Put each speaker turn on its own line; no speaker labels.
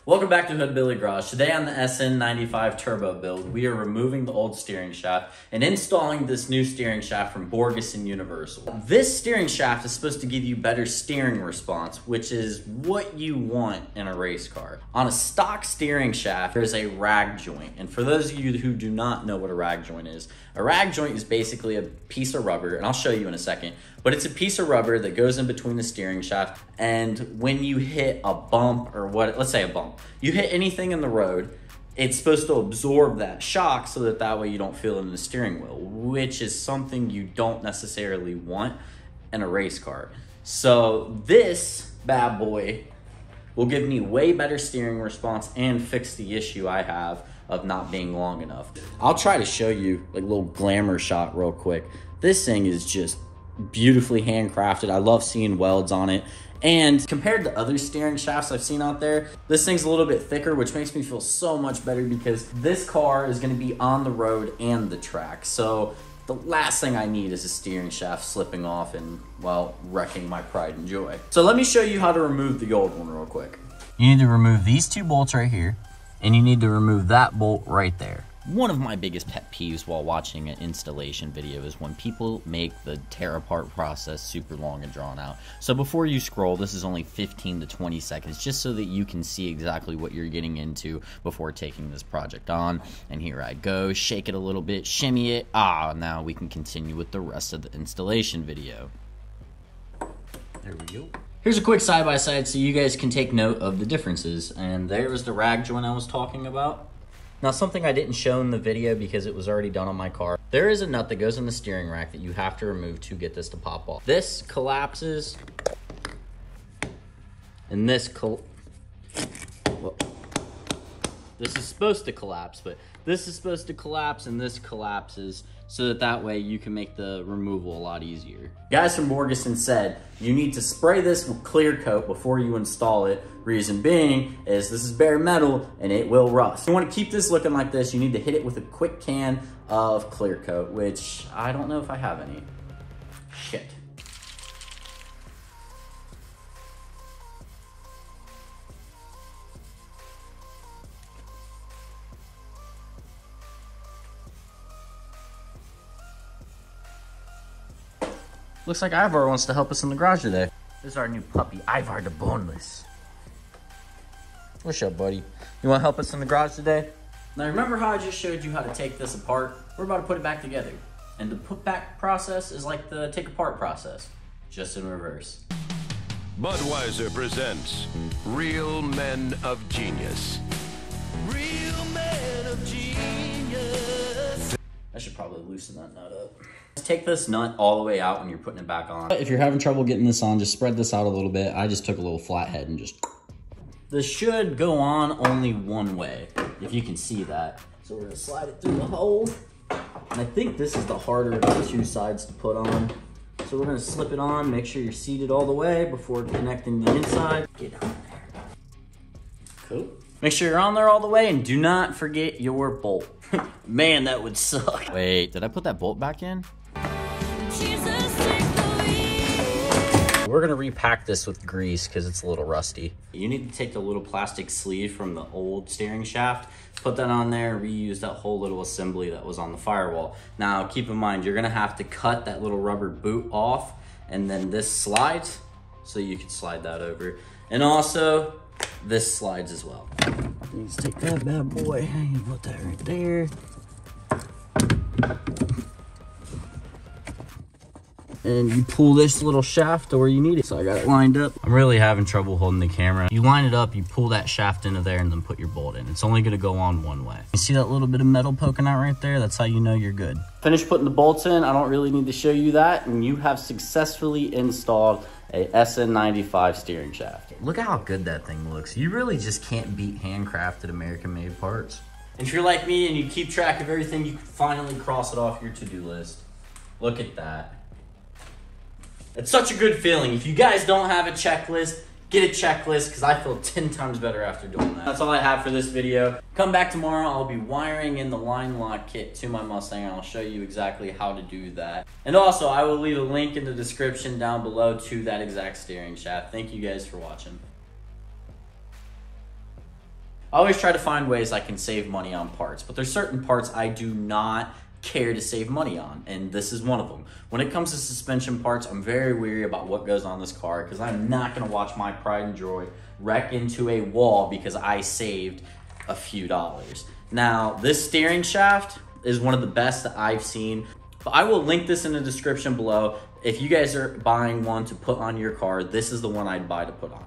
Welcome back to Hood Billy Garage. Today on the SN95 turbo build, we are removing the old steering shaft and installing this new steering shaft from Borgeson Universal. This steering shaft is supposed to give you better steering response, which is what you want in a race car. On a stock steering shaft, there's a rag joint. And for those of you who do not know what a rag joint is basically a piece of rubber, and I'll show you in a second, but it's a piece of rubber that goes in between the steering shaft, and when you hit a bump or let's say a bump, you hit anything in the road, it's supposed to absorb that shock so that way you don't feel it in the steering wheel, which is something you don't necessarily want in a race car. So this bad boy will give me way better steering response and fix the issue I have of not being long enough. I'll try to show you like a little glamour shot real quick. This thing is just beautifully handcrafted. I love seeing welds on it. And compared to other steering shafts I've seen out there, this thing's a little bit thicker, which makes me feel so much better because this car is gonna be on the road and the track. So the last thing I need is a steering shaft slipping off and, well, wrecking my pride and joy. So let me show you how to remove the old one real quick. You need to remove these two bolts right here, and you need to remove that bolt right there. One of my biggest pet peeves while watching an installation video is when people make the tear apart process super long and drawn out. So before you scroll, this is only 15 to 20 seconds just so that you can see exactly what you're getting into before taking this project on. And here I go, shake it a little bit, shimmy it. Now we can continue with the rest of the installation video. There we go. Here's a quick side-by-side so you guys can take note of the differences. And there's the rag joint I was talking about. Now, something I didn't show in the video because it was already done on my car. There is a nut that goes in the steering rack that you have to remove to get this to pop off. This collapses, and this this is supposed to collapse, but this is supposed to collapse, and this collapses so that way you can make the removal a lot easier. Guys from Borgeson said you need to spray this with clear coat before you install it. Reason being is this is bare metal and it will rust. If you want to keep this looking like this, you need to hit it with a quick can of clear coat, which I don't know if I have any. Shit. Looks like Ivar wants to help us in the garage today. This is our new puppy, Ivar the Boneless. What's up, buddy? You want to help us in the garage today? Now remember how I just showed you how to take this apart? We're about to put it back together. And the put back process is like the take apart process, just in reverse.
Budweiser presents Real Men of Genius. Real Men of Genius.
I should probably loosen that nut up. Just take this nut all the way out when you're putting it back on. If you're having trouble getting this on, just spread this out a little bit. I just took a little flathead and just... This should go on only one way, if you can see that. So we're gonna slide it through the hole. And I think this is the harder of the two sides to put on. So we're gonna slip it on, make sure you're seated all the way before connecting the inside. Get on there. Cool. Make sure you're on there all the way and do not forget your bolt. Man, that would suck. Wait, did I put that bolt back in? We're gonna repack this with grease because it's a little rusty. You need to take the little plastic sleeve from the old steering shaft, put that on there, reuse that whole little assembly that was on the firewall. Now, keep in mind, you're gonna have to cut that little rubber boot off, and then this slides, so you can slide that over. And also, this slides as well. Let's take that bad boy and put that right there. And you pull this little shaft to where you need it. So I got it lined up. I'm really having trouble holding the camera. You line it up, you pull that shaft into there and then put your bolt in. It's only gonna go on one way. You see that little bit of metal poking out right there? That's how you know you're good. Finished putting the bolts in. I don't really need to show you that. And you have successfully installed a SN95 steering shaft. Look at how good that thing looks. You really just can't beat handcrafted American-made parts. If you're like me and you keep track of everything, you can finally cross it off your to-do list. Look at that. It's such a good feeling. If you guys don't have a checklist, get a checklist because I feel 10 times better after doing that. That's all I have for this video. Come back tomorrow. I'll be wiring in the line lock kit to my Mustang, and I'll show you exactly how to do that. And also, I will leave a link in the description down below to that exact steering shaft. Thank you guys for watching. I always try to find ways I can save money on parts, but there's certain parts I do not care to save money on, and this is one of them. When it comes to suspension parts, I'm very weary about what goes on this car because I'm not going to watch my pride and joy wreck into a wall because I saved a few dollars. Now, this steering shaft is one of the best that I've seen, but I will link this in the description below. If you guys are buying one to put on your car, this is the one I'd buy to put on.